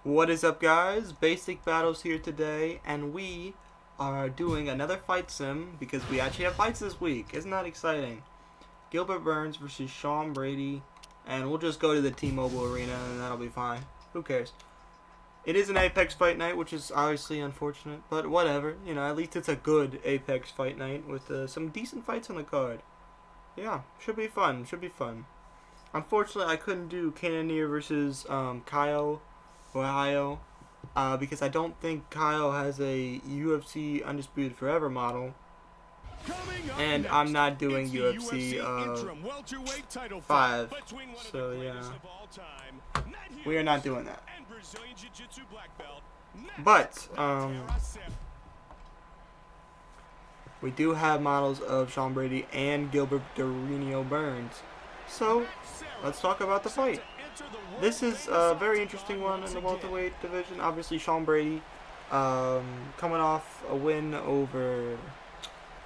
What is up, guys? Basic Battles here today, and we are doing another fight sim because we actually have fights this week. Isn't that exciting? Gilbert Burns versus Sean Brady, and we'll just go to the T-Mobile Arena and that'll be fine. Who cares? It is an Apex fight night, which is obviously unfortunate, but whatever. You know, at least it's a good Apex fight night with some decent fights on the card. Yeah, should be fun. Should be fun. Unfortunately, I couldn't do Cannoneer versus Kyle Ohio, because I don't think Kyle has a UFC Undisputed Forever model, and I'm not doing UFC 5, so yeah, we are not doing that. But we do have models of Sean Brady and Gilbert Burns, so let's talk about the fight. This is a very interesting one in the welterweight division. Obviously, Sean Brady coming off a win over...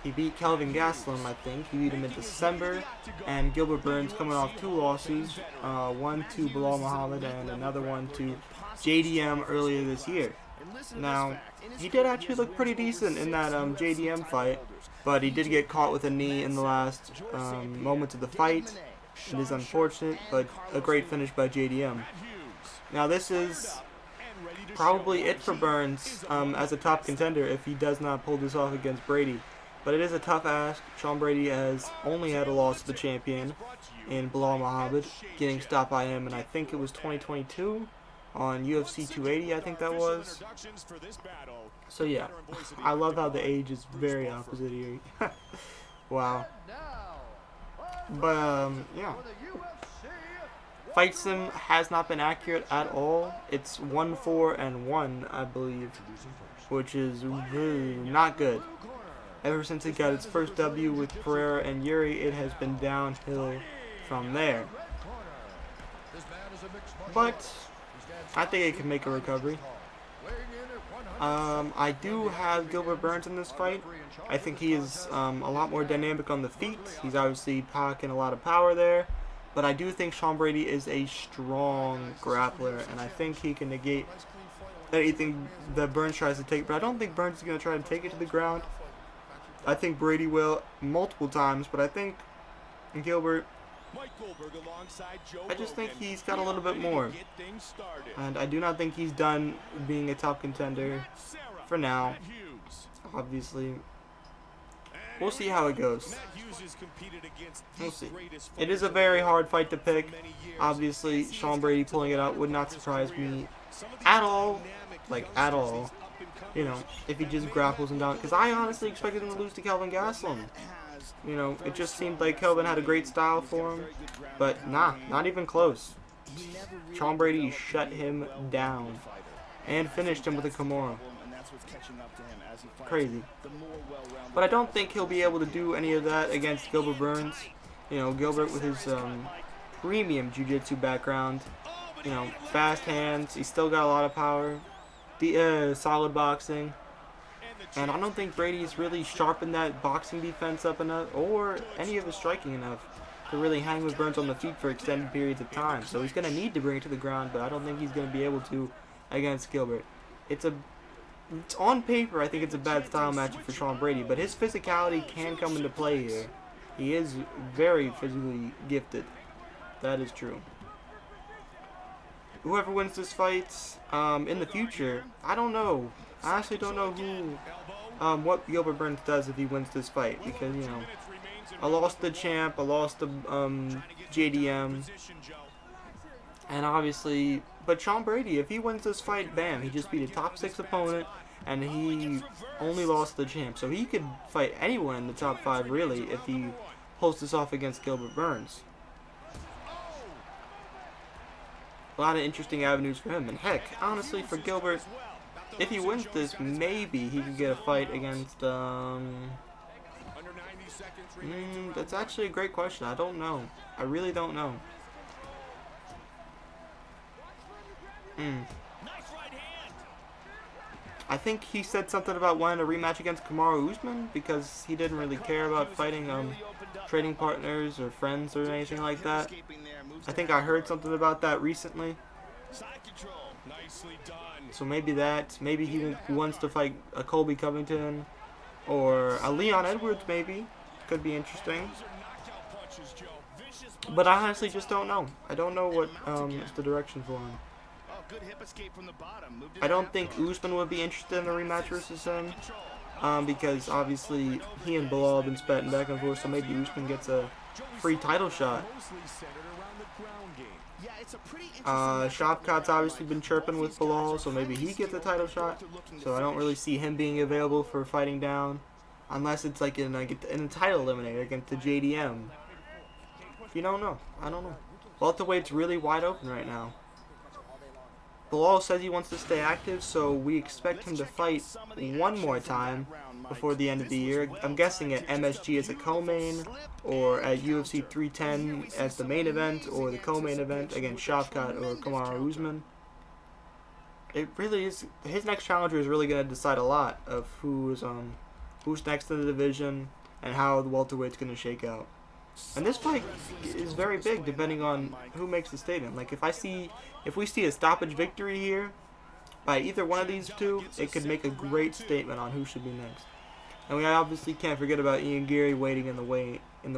He beat Kelvin Gastelum, I think. He beat him in December. And Gilbert Burns coming off 2 losses. One to Bilal Muhammad and another one to JDM earlier this year. Now, he did actually look pretty decent in that JDM fight. But he did get caught with a knee in the last moments of the fight. It is unfortunate, but a great finish by JDM. Now this is probably it for Burns as a top contender if he does not pull this off against Brady. But it is a tough ask. Sean Brady has only had a loss to the champion in Bilal Muhammad, getting stopped by him, and I think it was 2022 on UFC 280, I think that was. So yeah, I love how the age is very opposite here. Wow. But yeah, Fight Sim has not been accurate at all. It's 1-4-1, I believe, which is really not good. Ever since it got its first W with Pereira and Yuri, it has been downhill from there. But I think it can make a recovery. I do have Gilbert Burns in this fight. I think he is a lot more dynamic on the feet. He's obviously packing a lot of power there. But I do think Sean Brady is a strong grappler, and I think he can negate anything that Burns tries to take. But I don't think Burns is going to try to take it to the ground. I think Brady will multiple times, but I think Gilbert... I just think he's got a little bit more. And I do not think he's done being a top contender for now. Obviously. We'll see how it goes. We'll see. It is a very hard fight to pick. Obviously, Sean Brady pulling it out would not surprise me at all. Like, at all. You know, if he just grapples him down. Because I honestly expected him to lose to Kelvin Gastelum. You know, it just seemed like Kelvin had a great style for him. But nah, not even close. Sean Brady shut him down. And finished him with a Kimura. Crazy. But I don't think he'll be able to do any of that against Gilbert Burns. You know, Gilbert with his premium jiu-jitsu background. You know, fast hands. He's still got a lot of power. Solid boxing. And I don't think Brady's really sharpened that boxing defense up enough, or any of his striking enough, to really hang with Burns on the feet for extended periods of time. So he's going to need to bring it to the ground, but I don't think he's going to be able to against Gilbert. It's on paper, I think it's a bad style matchup for Sean Brady, but his physicality can come into play here. He is very physically gifted. That is true. Whoever wins this fight in the future, I don't know. I honestly don't know what Gilbert Burns does if he wins this fight, because, you know, I lost the champ, I lost the JDM, and obviously, but Sean Brady, if he wins this fight, bam, he just beat a top 6 opponent, and he only lost the champ, so he could fight anyone in the top 5, really, if he pulls this off against Gilbert Burns. A lot of interesting avenues for him, and heck, honestly, for Gilbert, if he wins this, maybe he could get a fight against, that's actually a great question. I don't know. I really don't know. I think he said something about wanting a rematch against Kamaru Usman because he didn't really care about fighting trading partners or friends or anything like that. I think I heard something about that recently. So maybe that. Maybe he wants to fight a Colby Covington or a Leon Edwards. Maybe could be interesting. But I honestly just don't know. I don't know what is the direction for him. I don't think Usman would be interested in a rematch versus him. Because obviously he and Bilal have been spitting back and forth, so maybe Usman gets a free title shot. Shavkat's obviously been chirping with Bilal, so maybe he gets a title shot. So I don't really see him being available for fighting down, unless it's like in a title eliminator against the JDM. You don't know. I don't know. Welterweight's really wide open right now. Bilal says he wants to stay active, so we expect him to fight one more time before the end of the year. I'm guessing at MSG as a co-main, or at UFC 310 as the main event, or the co-main event against Shavkat or Kamaru Usman. It really is. His next challenger is really going to decide a lot of who's next in the division and how the welterweight's going to shake out. And this fight is very big depending on who makes the statement. Like if we see a stoppage victory here by either one of these two, it could make a great statement on who should be next. And we obviously can't forget about Ian Gary waiting in the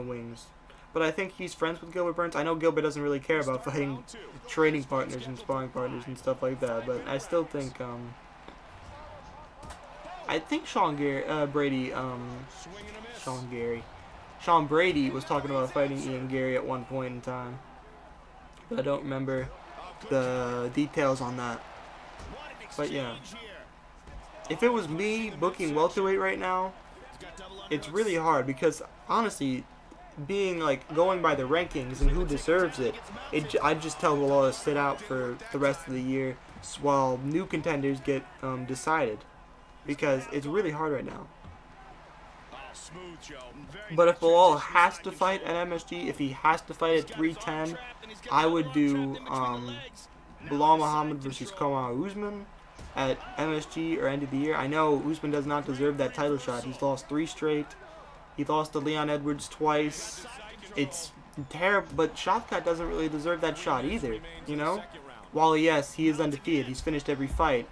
wings. But I think he's friends with Gilbert Burns. I know Gilbert doesn't really care about fighting training partners and sparring partners and stuff like that, but I still think Sean Brady was talking about fighting Ian Gary at one point in time. But I don't remember the details on that. But yeah. If it was me booking welterweight right now, it's really hard because honestly, going by the rankings and who deserves it, I'd just tell Bilal to sit out for the rest of the year while new contenders get decided. Because it's really hard right now. But if Bilal has to fight at MSG, if he has to fight at 310, I would do Bilal Muhammad versus Kamaru Usman at MSG or end of the year. I know Usman does not deserve that title shot. He's lost 3 straight. He lost to Leon Edwards twice. It's terrible, but Shavkat doesn't really deserve that shot either, you know? While yes, he is undefeated. He's finished every fight.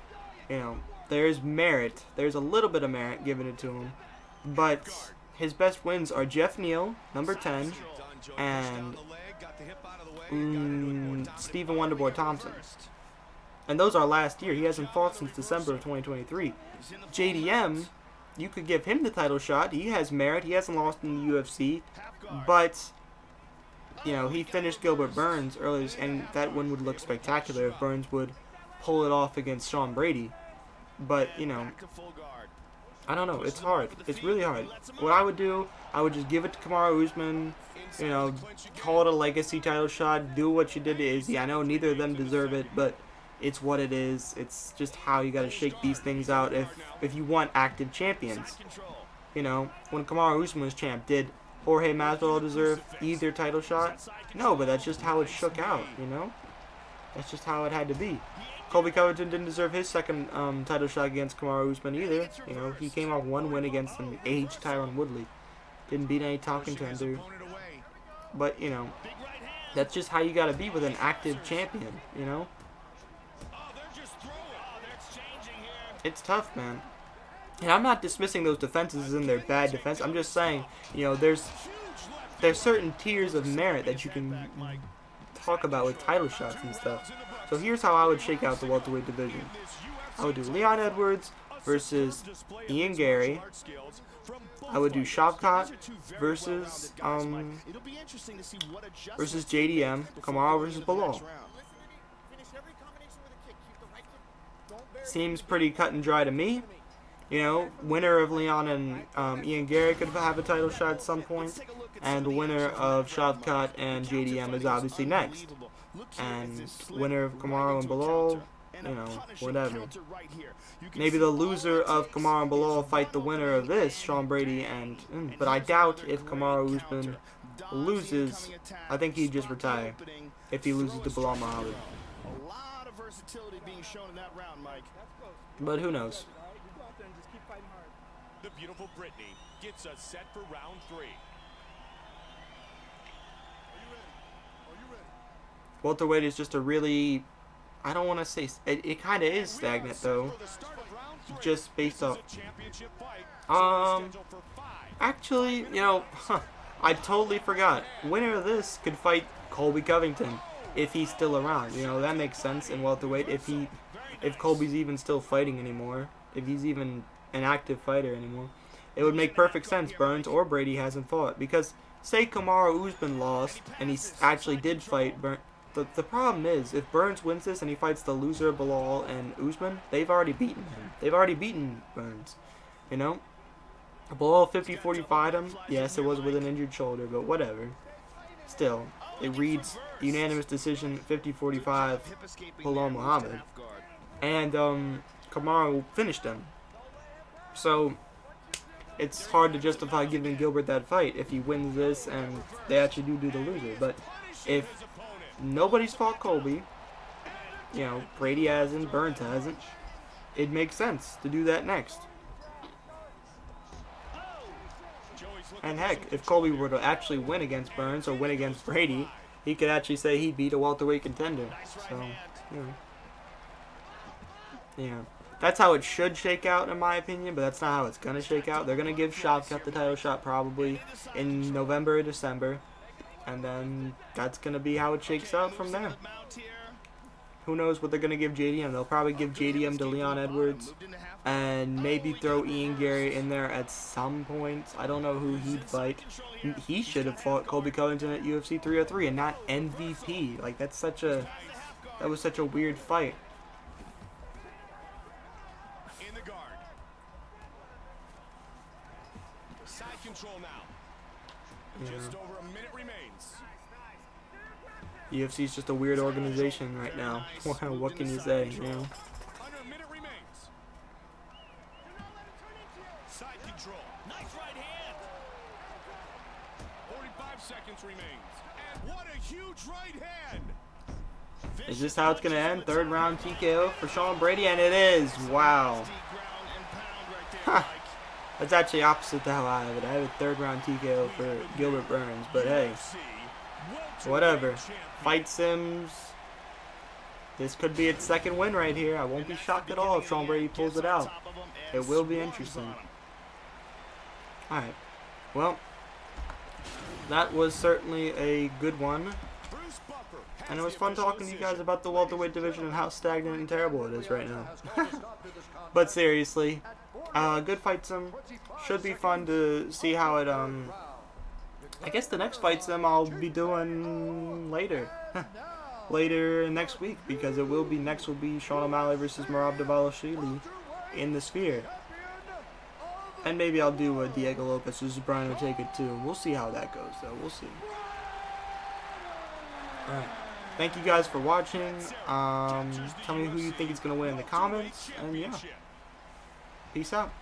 You know, there's merit. There's a little bit of merit given it to him. But his best wins are Jeff Neal, number 10, and Stephen Wonderboy Thompson. And those are last year. He hasn't fought since December of 2023. JDM, you could give him the title shot. He has merit. He hasn't lost in the UFC. But, you know, he finished Gilbert Burns earlier, and that one would look spectacular if Burns would pull it off against Sean Brady. But, you know, I don't know. It's hard. It's really hard. What I would do, I would just give it to Kamaru Usman, you know, call it a legacy title shot, do what you did to Izzy. I know neither of them deserve it, but it's what it is. It's just how you got to shake these things out if you want active champions. You know, when Kamaru Usman was champ, did Jorge Masvidal deserve either title shot? No, but that's just how it shook out, you know? That's just how it had to be. Colby Covington didn't deserve his second title shot against Kamaru Usman either. You know, he came off one win against an aged Tyron Woodley. Didn't beat any top contender. But, you know, that's just how you got to be with an active champion, you know? It's tough, man. And I'm not dismissing those defenses as in their bad defense. I'm just saying, you know, there's certain tiers of merit that you can talk about with title shots and stuff. So here's how I would shake out the welterweight division. I would do Leon Edwards versus Ian Gary. I would do Shavkat versus JDM. Kamaru versus Bilal. Seems pretty cut and dry to me. You know, winner of Leon and Ian Gary could have a title shot at some point, and the winner of Shavkat and JDM is obviously next. And winner of Kamaru and Bilal, you know, whatever. Maybe the loser of Kamaru and Bilal fight the winner of this, Sean Brady, but I doubt if Kamaru Usman loses. I think he'd just retire if he loses to Bilal Muhammad. But who knows? The beautiful Brittany gets us set for round 3. Welterweight is just a really, I don't want to say it kind of is stagnant though, just based off. Actually, I totally forgot. Winner of this could fight Colby Covington if he's still around. That makes sense in welterweight if Colby's even still fighting anymore, if he's even an active fighter anymore. It would make perfect sense. Burns or Brady hasn't fought because say Kamaru Usman lost and he actually did fight Burns. The problem is, if Burns wins this and he fights the loser of Bilal and Usman, they've already beaten him. They've already beaten Burns. Bilal 50-45'd him. Yes, it was with an injured shoulder, but whatever. Still, it reads unanimous decision 50-45 Bilal Muhammad. And Kamaru finished him. So, it's hard to justify giving Gilbert that fight if he wins this and they actually do the loser. But if nobody's fought Colby, Brady hasn't, Burns hasn't, it makes sense to do that next. And heck, if Colby were to actually win against Burns or win against Brady, he could actually say he beat a welterweight contender. So, that's how it should shake out in my opinion, but that's not how it's going to shake out. They're going to give Shavkat the title shot probably in November or December. And then that's going to be how it shakes out from there. Who knows what they're going to give JDM. They'll probably give JDM to Leon Edwards. And maybe throw Ian Gary in there at some point. I don't know who he'd fight. He should have fought Colby Covington at UFC 303 and not MVP. Like, that was such a weird fight. In the guard. Side control now. Just over a minute remains. UFC is just a weird organization right now. What can you say, Under a minute remains. Side control. Nice right hand. 45 seconds remains. And what a huge right hand. Is this how it's going to end? Third round TKO for Sean Brady, and it is. Wow. That's actually opposite to how I have it. I have a third round TKO for Gilbert Burns, but hey, whatever. Fight Sims. This could be its second win right here. I won't be shocked at all if Sean Brady pulls it out. It will be interesting. Alright. Well, that was certainly a good one. And it was fun talking to you guys about the welterweight division and how stagnant and terrible it is right now. But seriously, good fight sim. Should be fun to see how it, I guess the next fight sim I'll be doing later. Later next week, because it will be Sean O'Malley versus Merab Dvalishvili in the Sphere. And maybe I'll do a Diego Lopez versus Brian Ortega too. We'll see how that goes though. We'll see. Alright. Thank you guys for watching. Tell me who you think is going to win in the comments. And yeah. Peace out.